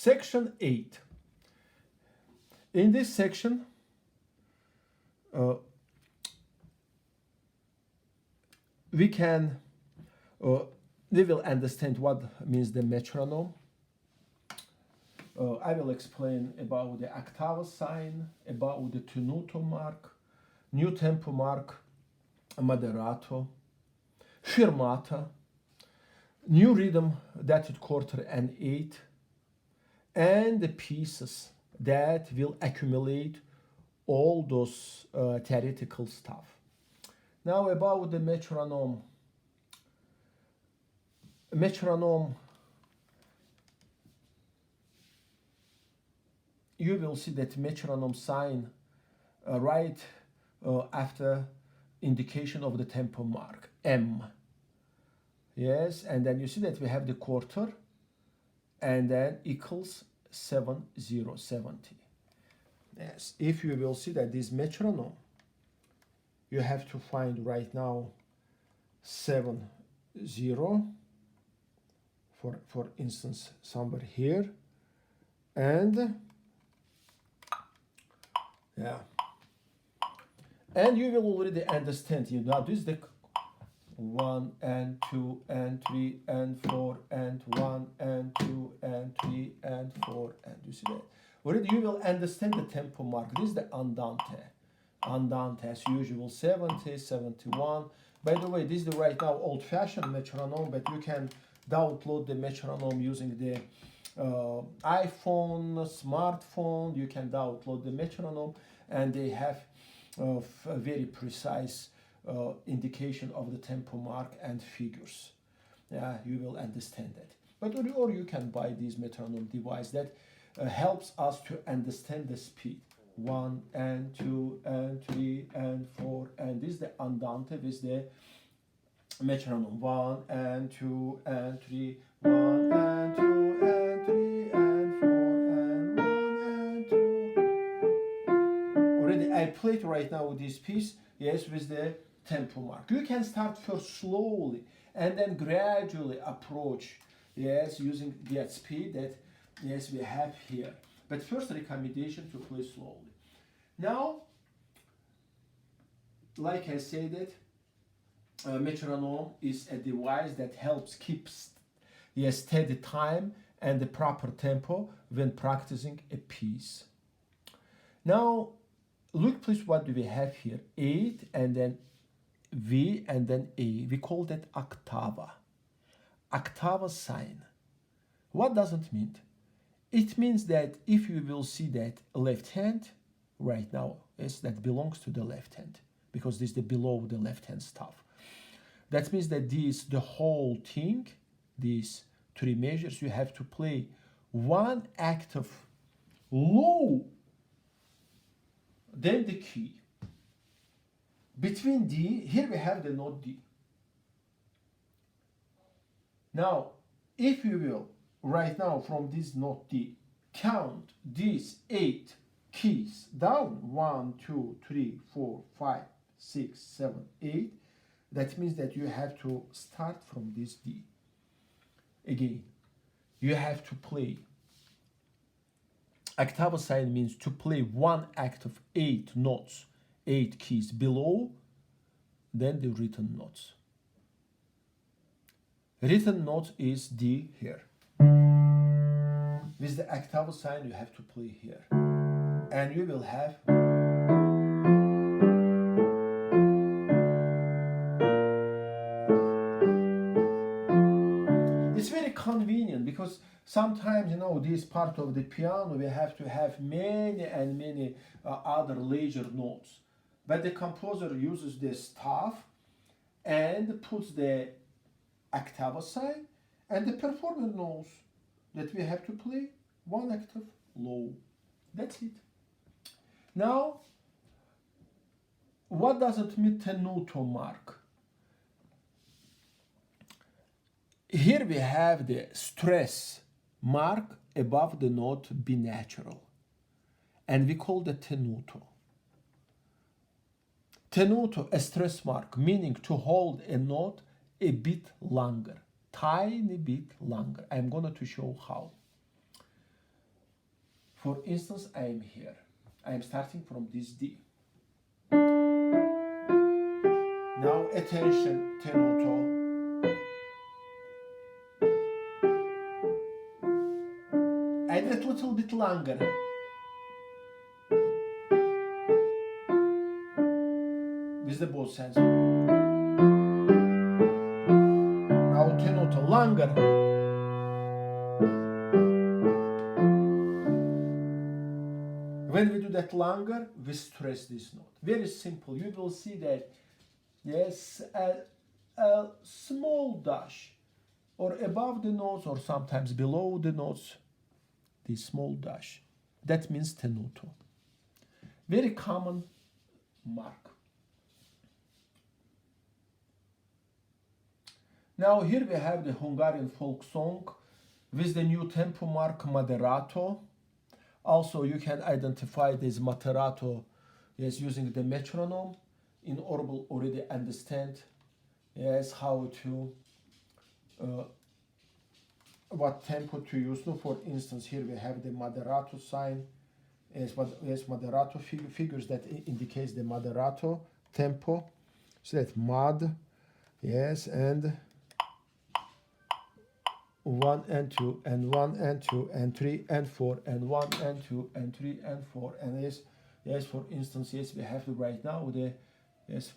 Section 8. In this section, we will understand what means the metronome. I will explain about the octave sign, about the tenuto mark, new tempo mark, moderato, firmata, new rhythm, dated quarter and eighth, and the pieces that will accumulate all those theoretical stuff. Now about the metronome. Metronome, you will see that metronome sign right after indication of the tempo mark, M. Yes, and then you see that we have the quarter and then equals 7070. Yes, if you will see that this metronome, you have to find right now 70, for instance, somewhere here, and yeah, and you will already understand, you know, this is the 1 and 2 and 3 and 4 and 1 and 2 and 3 and 4, and you see that already you will understand the tempo mark. This is the andante as usual, 70, 71. By the way, this is the right now old-fashioned metronome, but you can download the metronome using the iPhone, smartphone. You can download the metronome, and they have a very precise indication of the tempo mark and figures. Yeah, you will understand that. But or you can buy this metronome device that helps us to understand the speed. 1 and 2 and 3 and 4, and this is the andante with the metronome. 1 and 2 and 3, 1 and 2 and 3 and 4 and 1 and 2. Already I played right now with this piece, yes, with the tempo mark. You can start first slowly and then gradually approach, yes, using that speed that, yes, we have here. But first recommendation to play slowly. Now, like I said, that metronome is a device that helps keep a steady time and the proper tempo when practicing a piece. Now, look please, what do we have here? 8 and then V and then A. We call that octava. Octava sign. What does it mean? It means that if you will see that left hand right now, yes, that belongs to the left hand, because this is the below the left hand stuff. That means that the whole thing, these three measures, you have to play one octave low than the key. Between D, here we have the note D. Now, if you will, right now from this note D, count these 8 keys down, 1, 2, 3, 4, 5, 6, 7, 8. That means that you have to start from this D. Again, you have to play. Octave sign means to play one octave, 8 notes, 8 keys below than the written notes. Written note is D here. With the octave sign, you have to play here. And you will have it's very convenient, because sometimes, you know, this part of the piano we have to have many and many other leisure notes, but the composer uses the staff and puts the octave sign, and the performer knows that we have to play one octave low. That's it. Now, what does it mean, tenuto mark? Here we have the stress mark above the note B natural, and we call the tenuto. Tenuto, a stress mark, meaning to hold a note a bit longer, tiny bit longer. I'm going to show how. For instance, I am here. I am starting from this D. Now attention, tenuto. Add it a little bit longer. With the both hands. Now tenuto longer. When we do that longer, we stress this note. Very simple. You will see that, yes, a small dash or above the notes or sometimes below the notes, this small dash. That means tenuto. Very common mark. Now here we have the Hungarian folk song with the new tempo mark moderato. Also, you can identify this moderato, yes, using the metronome. In Orble already understand, yes, how to, what tempo to use. Now, for instance, here we have the moderato sign. Yes, moderato figures that indicates the moderato tempo. So that mod, yes, and 1 and 2 and 1 and 2 and 3 and 4 and 1 and 2 and 3 and 4 and yes, for instance, yes, we have to write now the, yes,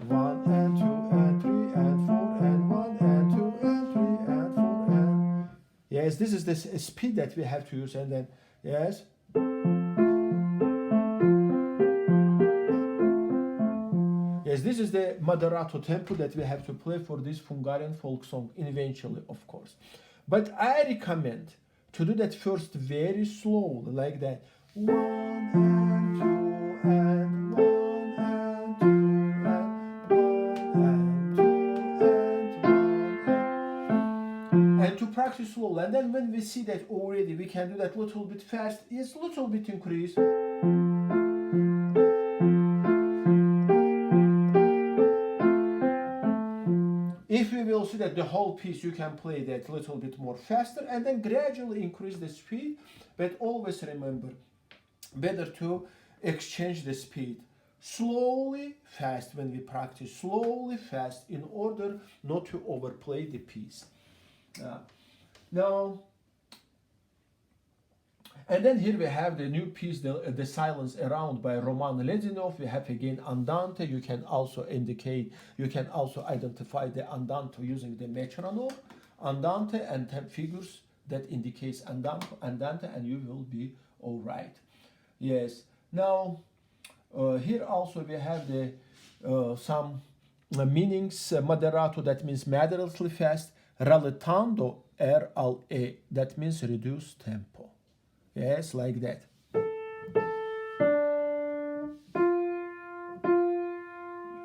1 and 2 and 3 and 4 and 1 and 2 and 3 and 4 and, yes, this is the speed that we have to use. And then, yes, yes, this is the moderato tempo that we have to play for this Hungarian folk song, eventually, of course. But I recommend to do that first very slowly, like that. 1 and 2 and 1 and 2 and 1 and 2 and 1 and to practice slowly. And then when we see that already we can do that little bit fast, yes, little bit increase. If we will see that the whole piece, you can play that a little bit more faster and then gradually increase the speed. But always remember, better to exchange the speed. Slowly, fast when we practice. Slowly, fast in order not to overplay the piece. Now, and then here we have the new piece, the Silence Around by Roman Ledinov. We have again andante. You can also indicate, you can also identify the andante using the metronome. Andante and figures that indicates andante, and you will be all right. Yes. Now, here also we have the some meanings. Moderato, that means moderately fast. Rallentando, R-L-A, that means reduced tempo. Yes, like that.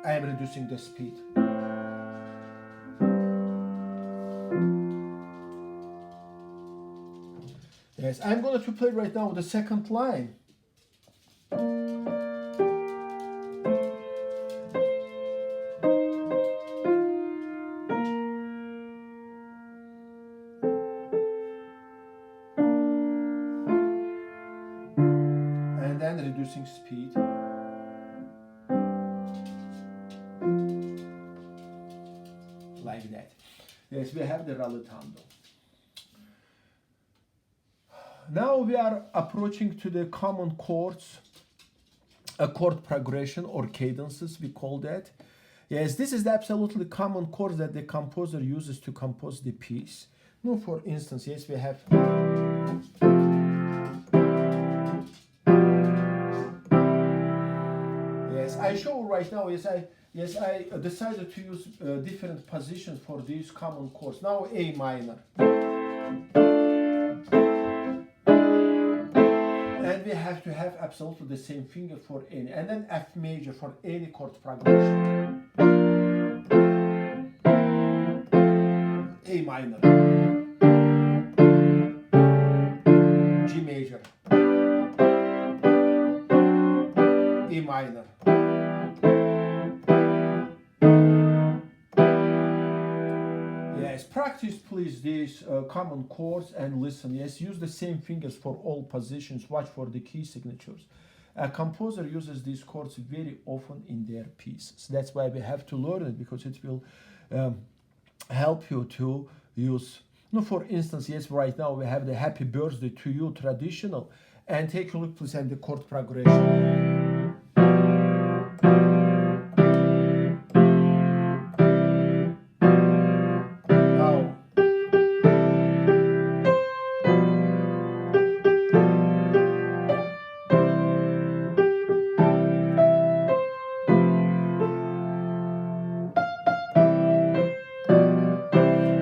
I am reducing the speed. Yes, I'm going to play right now the second line. And then reducing speed. Like that. Yes, we have the rallentando. Now we are approaching to the common chords, a chord progression or cadences, we call that. Yes, this is the absolutely common chord that the composer uses to compose the piece. Now, for instance, yes, we have. Yes, I show right now. Yes, I decided to use different positions for these common chords. Now, A minor. And we have to have absolutely the same finger for any. And then F major for any chord progression. A minor. G major. E minor. Yes, practice practice please these common chords and listen. Yes, use the same fingers for all positions. Watch for the key signatures. A composer uses these chords very often in their pieces. That's why we have to learn it, because it will help you to use. No, for instance, yes, right now we have the Happy Birthday to You traditional, and take a look please at the chord progression. Now,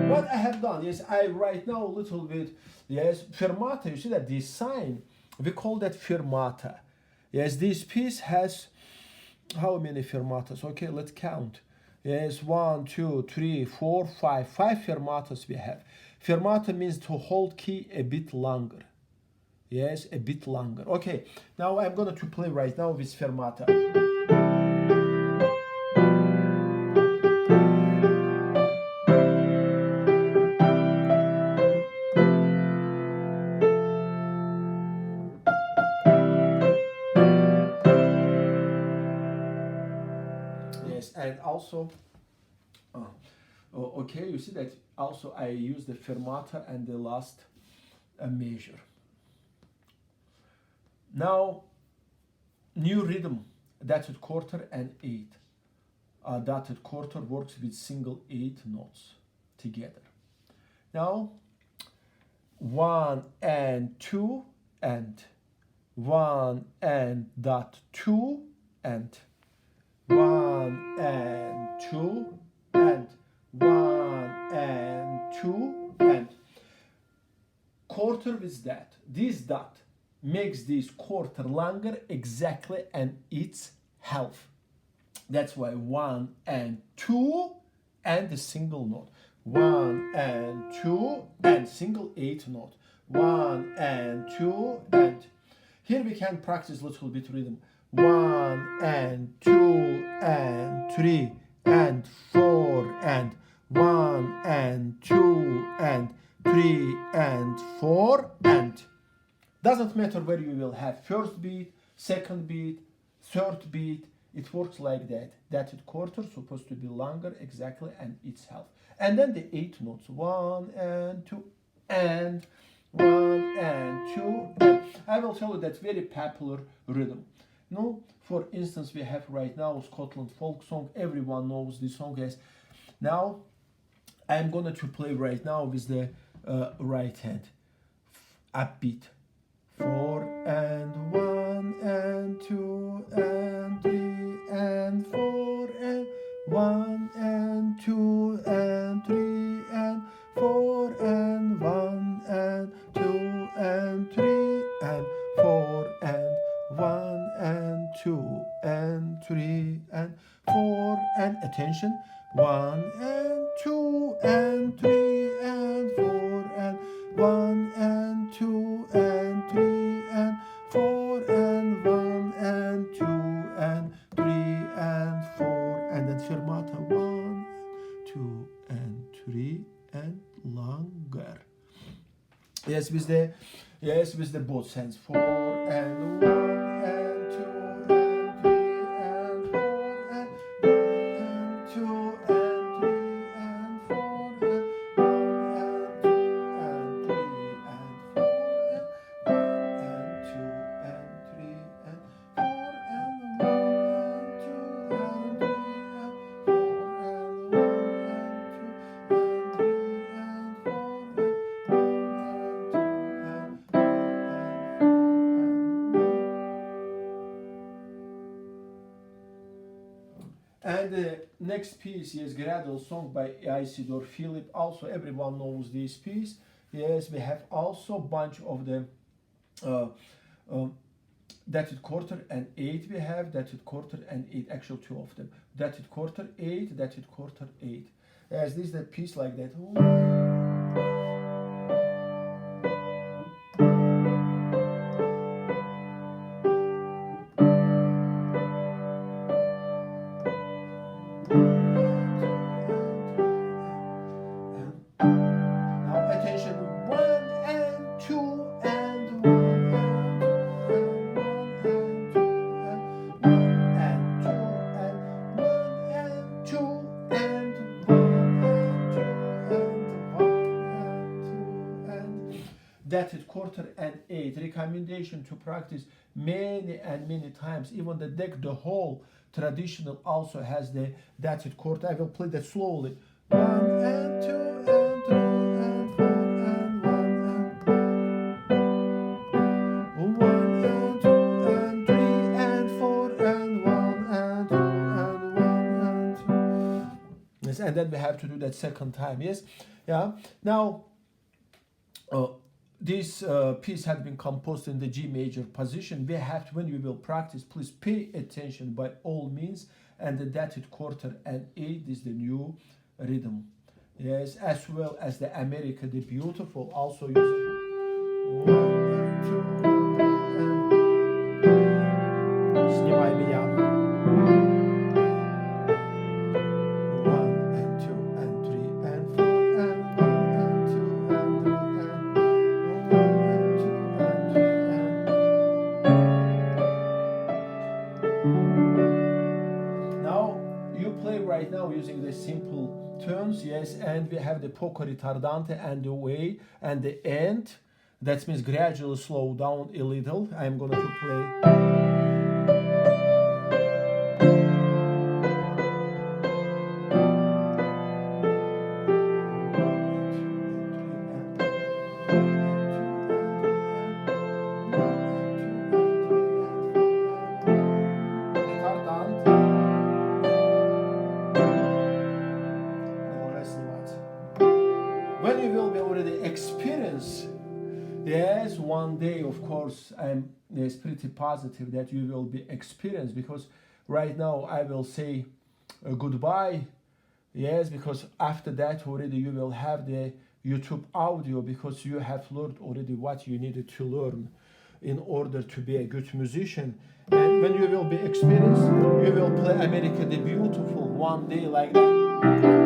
what I have done is I write now a little bit, yes, fermata. You see that this sign, we call that fermata. Yes, this piece has how many fermatas? Okay, let's count. Yes, 1, 2, 3, 4, 5. 5 fermatas we have. Fermata means to hold key a bit longer. Yes, a bit longer. Okay, now I'm going to play right now with fermata. Yes, and also, okay, you see that also I use the fermata and the last measure. Now, new rhythm, dotted quarter and 8. Dotted quarter works with single 8 notes together. Now, 1 and 2 and 1 and dot 2 and 1 and 2 and 1 and 2 and quarter with that. This dot makes this quarter longer exactly, and it's half. That's why 1 and 2 and a single note. 1 and 2 and single 8 note. 1 and 2 and here we can practice a little bit rhythm. 1 and 2 and 3 and 4 and 1 and 2 and 3 and 4 and doesn't matter where you will have first beat, second beat, third beat. It works like that. Dotted quarter supposed to be longer exactly, and it's half. And then the 8 notes. 1 and 2 and 1 and 2 and I will tell you that's very popular rhythm. No, for instance, we have right now Scotland folk song. Everyone knows this song. Yes. Now I'm going to play right now with the right hand. Upbeat. 4 and 1 and 2 and 3 and 4 and 1 and 2 and 3 and 4 and 1 and 2 and 3 and 4 and 1 and 2 and 3 and 4 and attention. 1 and 2 and 3 and 4 and 1 and 2 and 3 and 4 and 1 and 2 and 3 and 4 and then fermata 1, 2 and 3 and longer. Yes, with the both hands. 4 and 1 and 2 and 3 and 4 and 1 and 2 and 3 and 4 and 1 and 2 and 3 and 4 and 1 and 2 and 3 and 4 and 1 and 2 and 3 and 4 and 1 and 2 and 3 and 4 and the next piece is Gradle song by Isidore Philip. Also, everyone knows this piece. Yes, we have also bunch of the dotted quarter and 8. We have dotted quarter and 8. Actually, 2 of them. Dotted quarter 8, dotted quarter 8. Yes, this is the piece like that. dated quarter and eight. Recommendation to practice many and many times. Even the deck, the whole traditional also has the dated quarter. I will play that slowly. 1 and 2 and 3 and 4 and 1 and 2 and 3 and 4 and 1 and 2 and 1 and 2. Yes, and then we have to do that second time. Yes, yeah. Now, this piece had been composed in the G major position. We have to, when you will practice, please pay attention by all means. And the dated quarter and eight is the new rhythm. Yes, as well as the America the Beautiful, also using 1 and 2 and снимай меня. 1 and 2 and 3 and 4 and 1 and 2 and 3 and 1 and 2 and 3 and. Now you play right now using the simple turns, yes, and we have the poco ritardante and the way and the end. That means gradually slow down a little. I'm going to play. When you will be already experience, yes, one day, of course, I'm pretty positive that you will be experienced, because right now I will say goodbye, yes, because after that already you will have the YouTube audio, because you have learned already what you needed to learn in order to be a good musician. And when you will be experienced, you will play America the Beautiful one day like that.